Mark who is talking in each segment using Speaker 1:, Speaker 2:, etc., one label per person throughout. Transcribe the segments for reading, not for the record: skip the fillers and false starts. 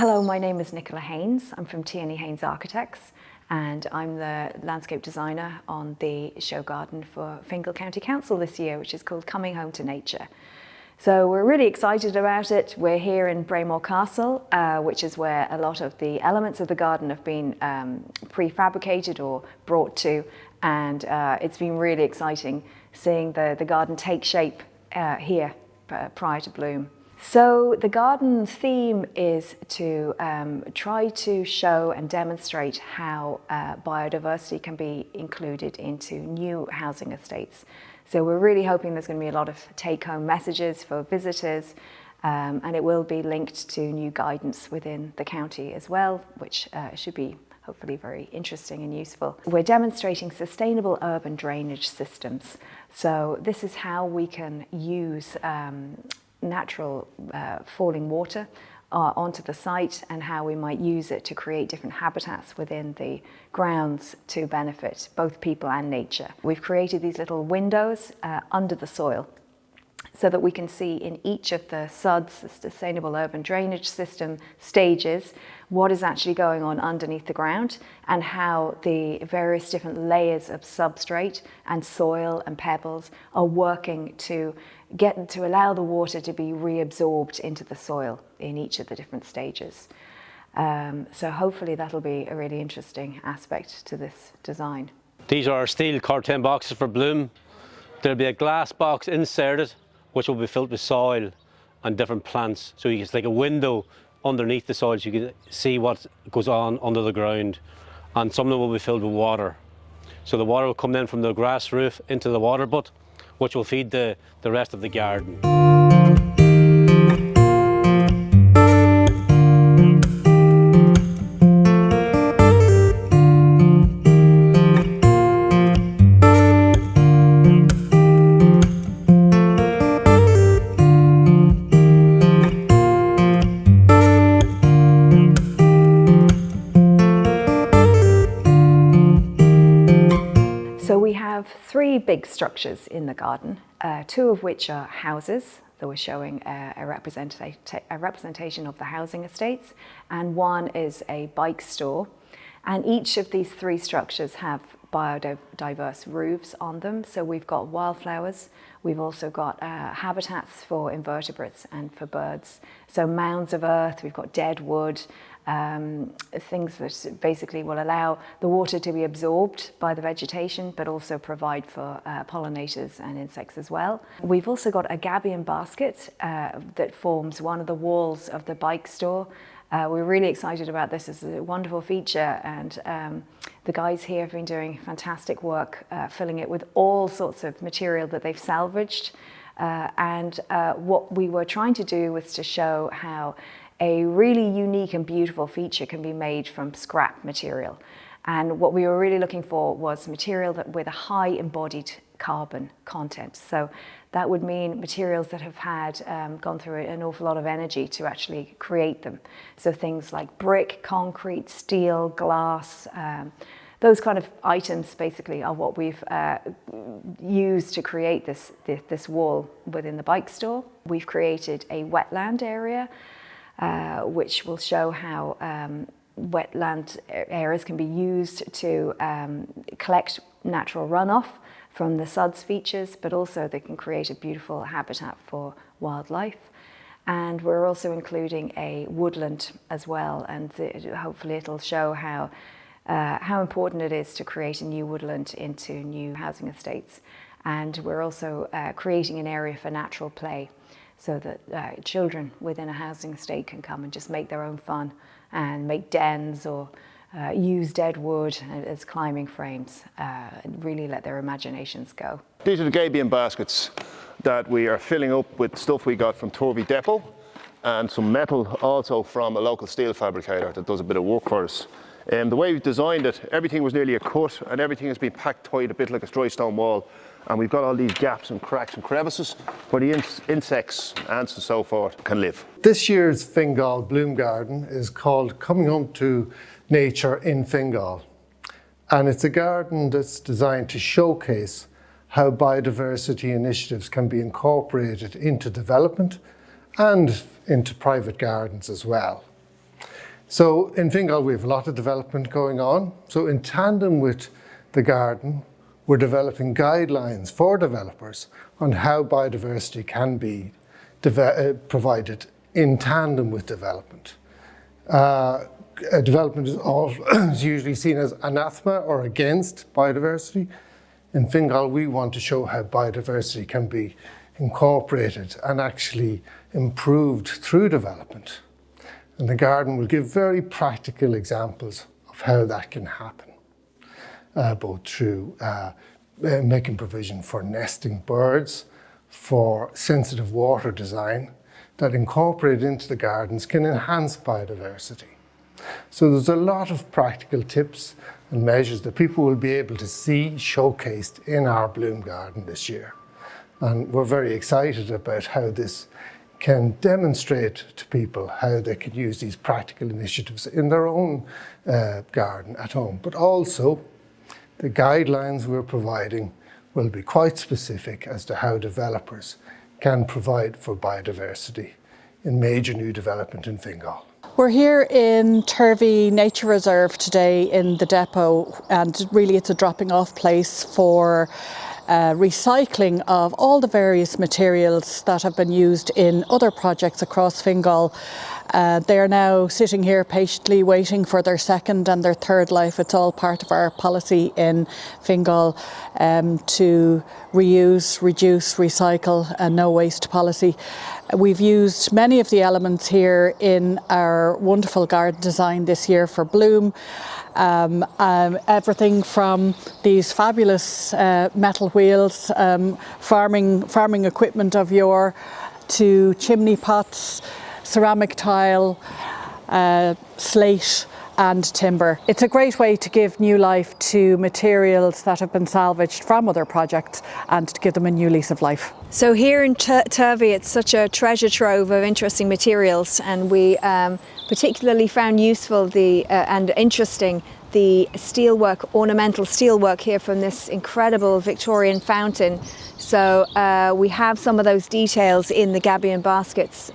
Speaker 1: Hello, my name is Nicola Haines. I'm from Tierney Haines Architects, and I'm the landscape designer on the show garden for Fingal County Council this year, which is called Coming Home to Nature. So we're really excited about it. We're here in Braemore Castle, which is where a lot of the elements of the garden have been prefabricated or brought to, and it's been really exciting seeing the garden take shape here prior to bloom. So the garden theme is to try to show and demonstrate how biodiversity can be included into new housing estates. So we're really hoping there's going to be a lot of take-home messages for visitors, and it will be linked to new guidance within the county as well, which should be hopefully very interesting and useful. We're demonstrating sustainable urban drainage systems. So this is how we can use natural falling water onto the site, and how we might use it to create different habitats within the grounds to benefit both people and nature. We've created these little windows under the soil so that we can see in each of the SUDS, the Sustainable Urban Drainage System stages, what is actually going on underneath the ground and how the various different layers of substrate and soil and pebbles are working to allow the water to be reabsorbed into the soil in each of the different stages. So hopefully that'll be a really interesting aspect to this design.
Speaker 2: These are our steel curtain boxes for bloom. There'll be a glass box inserted which will be filled with soil and different plants. So it's like a window underneath the soil so you can see what goes on under the ground. And some of them will be filled with water. So the water will come in from the grass roof into the water butt, which will feed the rest of the garden.
Speaker 1: So we have three big structures in the garden, two of which are houses, that we're showing a representation of the housing estates, and one is a bike store. And each of these three structures have biodiverse roofs on them. So we've got wildflowers, we've also got habitats for invertebrates and for birds. So mounds of earth, we've got dead wood, things that basically will allow the water to be absorbed by the vegetation, but also provide for pollinators and insects as well. We've also got a gabion basket that forms one of the walls of the bike store. We're really excited about this. It's a wonderful feature, and the guys here have been doing fantastic work filling it with all sorts of material that they've salvaged. And what we were trying to do was to show how a really unique and beautiful feature can be made from scrap material. And what we were really looking for was material with a high embodied carbon content. So that would mean materials that have had gone through an awful lot of energy to actually create them. So things like brick, concrete, steel, glass, those kind of items basically are what we've used to create this wall within the bike store. We've created a wetland area, which will show how wetland areas can be used to collect natural runoff from the SUDS features, but also they can create a beautiful habitat for wildlife. And we're also including a woodland as well, and hopefully it'll show how important it is to create a new woodland into new housing estates. And we're also creating an area for natural play, so that children within a housing estate can come and just make their own fun and make dens or use dead wood as climbing frames and really let their imaginations go.
Speaker 3: These are the gabion baskets that we are filling up with stuff we got from Turvey Depot and some metal also from a local steel fabricator that does a bit of work for us. The way we've designed it, everything was nearly a cut and everything has been packed tight a bit like a dry stone wall. And we've got all these gaps and cracks and crevices where the insects, ants and so forth can live.
Speaker 4: This year's Fingal Bloom Garden is called Coming Home to Nature in Fingal. And it's a garden that's designed to showcase how biodiversity initiatives can be incorporated into development and into private gardens as well. So in Fingal we have a lot of development going on. So in tandem with the garden, we're developing guidelines for developers on how biodiversity can be provided in tandem with development. Development is usually seen as anathema or against biodiversity. In Fingal, we want to show how biodiversity can be incorporated and actually improved through development. And the garden will give very practical examples of how that can happen, both through making provision for nesting birds, for sensitive water design that incorporated into the gardens can enhance biodiversity. So there's a lot of practical tips and measures that people will be able to see showcased in our Bloom Garden this year. And we're very excited about how this can demonstrate to people how they can use these practical initiatives in their own garden at home. But also, the guidelines we're providing will be quite specific as to how developers can provide for biodiversity in major new development in Fingal.
Speaker 5: We're here in Turvey Nature Reserve today in the depot, and really it's a dropping off place for recycling of all the various materials that have been used in other projects across Fingal. They are now sitting here patiently waiting for their second and their third life. It's all part of our policy in Fingal to reuse, reduce, recycle and no waste policy. We've used many of the elements here in our wonderful garden design this year for Bloom. Everything from these fabulous metal wheels, farming equipment of yore, to chimney pots, ceramic tile, slate and timber. It's a great way to give new life to materials that have been salvaged from other projects and to give them a new lease of life.
Speaker 1: So here in Turvey, it's such a treasure trove of interesting materials, and we particularly found useful and interesting the steelwork, ornamental steelwork here from this incredible Victorian fountain. So we have some of those details in the gabion baskets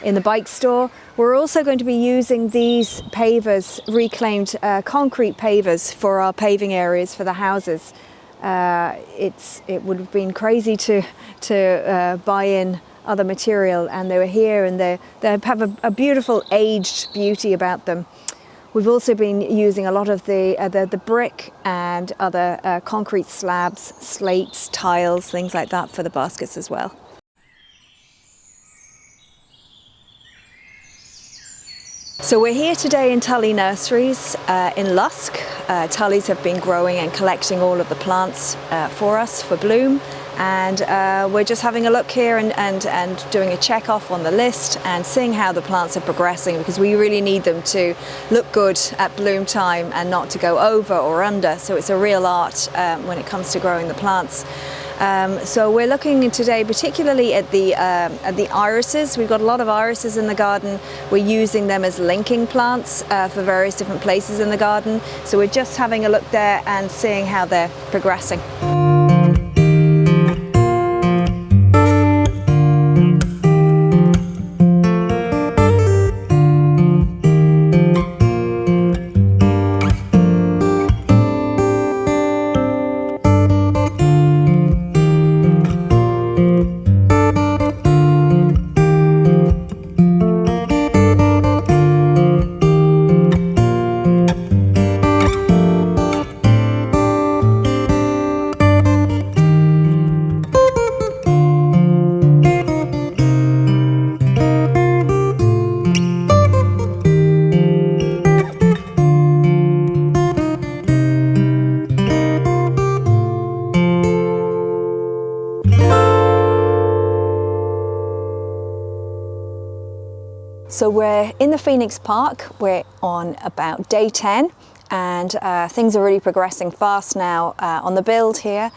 Speaker 1: in the bike store. We're also going to be using these pavers, reclaimed concrete pavers, for our paving areas for the houses. It would have been crazy to buy in other material, and they were here, and they have a beautiful aged beauty about them. We've also been using a lot of the brick and other concrete slabs, slates, tiles, things like that for the baskets as well. So we're here today in Tully Nurseries in Lusk. Tullys have been growing and collecting all of the plants for us for Bloom, and we're just having a look here and doing a check off on the list and seeing how the plants are progressing, because we really need them to look good at bloom time and not to go over or under. So it's a real art when it comes to growing the plants. So we're looking today particularly at the irises. We've got a lot of irises in the garden. We're using them as linking plants for various different places in the garden. So we're just having a look there and seeing how they're progressing. So we're in the Phoenix Park. We're on about day 10, and things are really progressing fast now on the build here.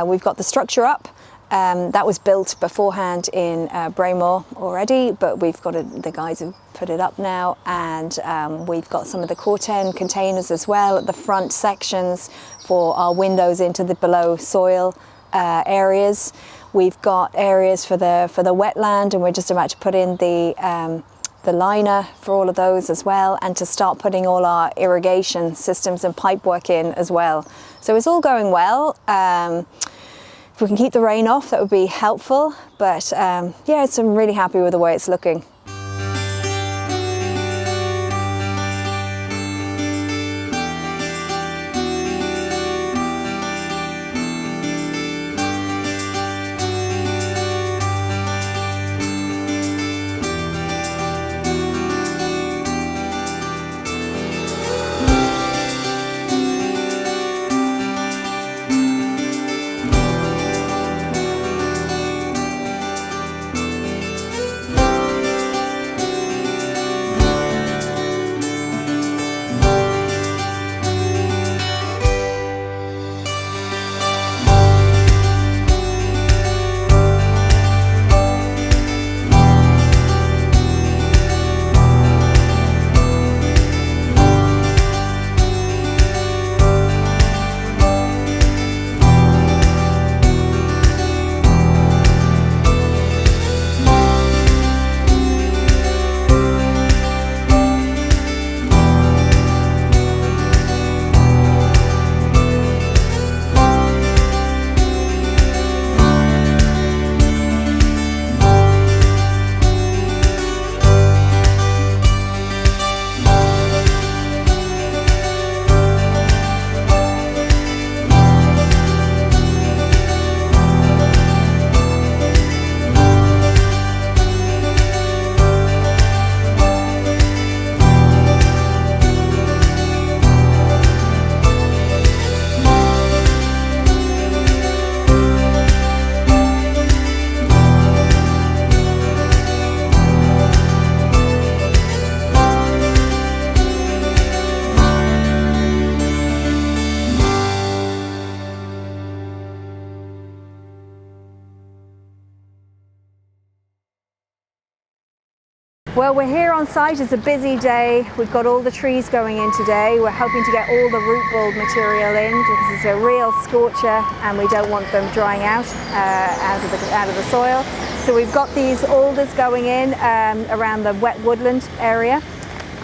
Speaker 1: We've got the structure up. That was built beforehand in Braymore already, but we've got the guys have put it up now, and we've got some of the corten containers as well at the front sections for our windows into the below soil areas. We've got areas for the wetland, and we're just about to put in the the liner for all of those as well, and to start putting all our irrigation systems and pipe work in as well. So it's all going well. If we can keep the rain off, that would be helpful, but yeah, I'm really happy with the way it's looking. Well, we're here on site. It's a busy day. We've got all the trees going in today. We're hoping to get all the root bulb material in because it's a real scorcher and we don't want them drying out out of the soil. So we've got these alders going in around the wet woodland area.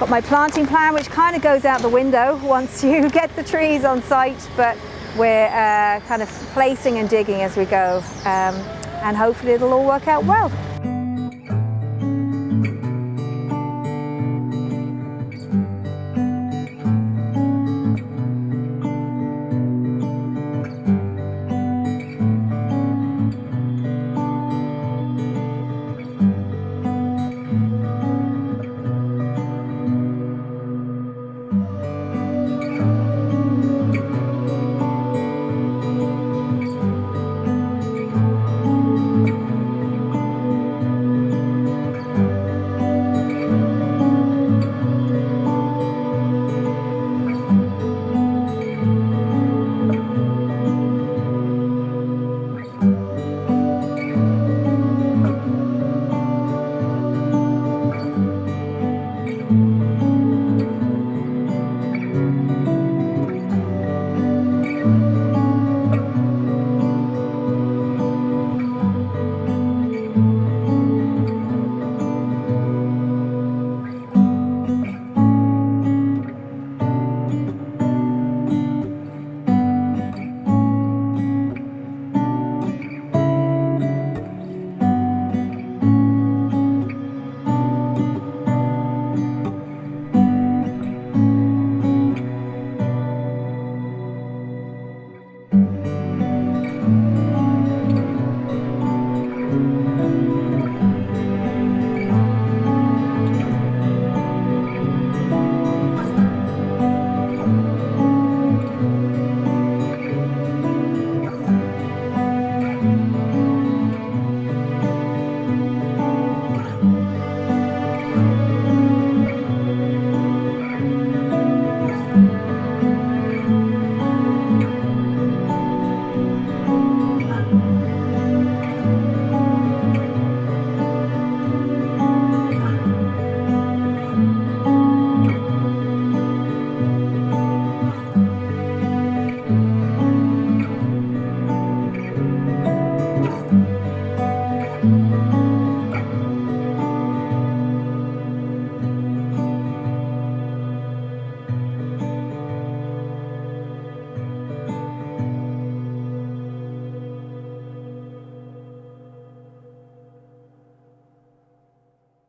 Speaker 1: Got my planting plan, which kind of goes out the window once you get the trees on site, but we're kind of placing and digging as we go, and hopefully it'll all work out well.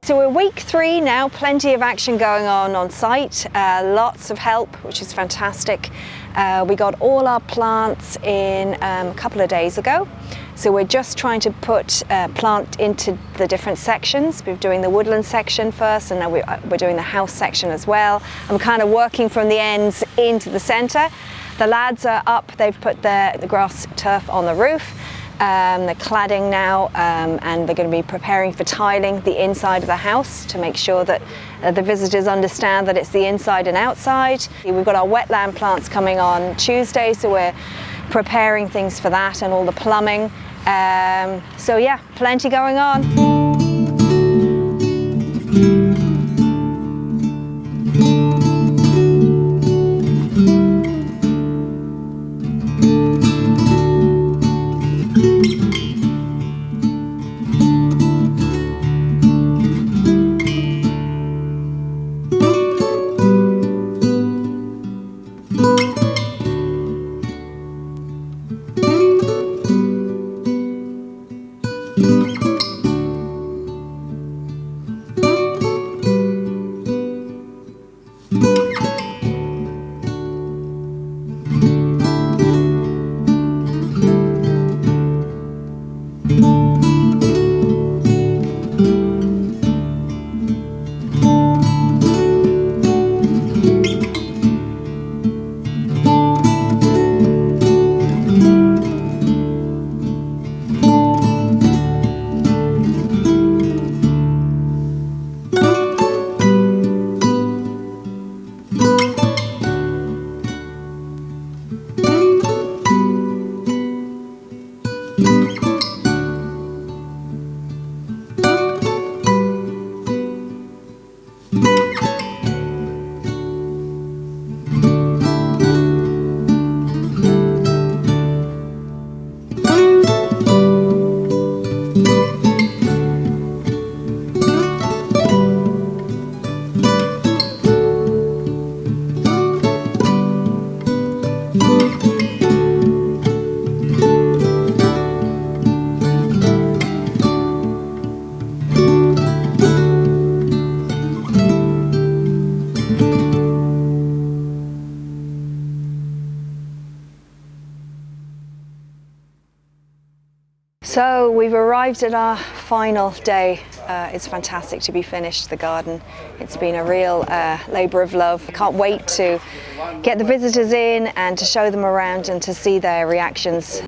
Speaker 1: So we're week 3 now, plenty of action going on site, lots of help, which is fantastic. We got all our plants in a couple of days ago. So we're just trying to put plant into the different sections. We're doing the woodland section first, and now we're doing the house section as well. I'm kind of working from the ends into the centre. The lads are up, they've put the grass turf on the roof. They're cladding now, and they're going to be preparing for tiling the inside of the house to make sure that the visitors understand that it's the inside and outside. We've got our wetland plants coming on Tuesday, so we're preparing things for that and all the plumbing. So yeah, plenty going on. So we've arrived at our final day. It's fantastic to be finished, the garden. It's been a real labour of love. I can't wait to get the visitors in and to show them around and to see their reactions.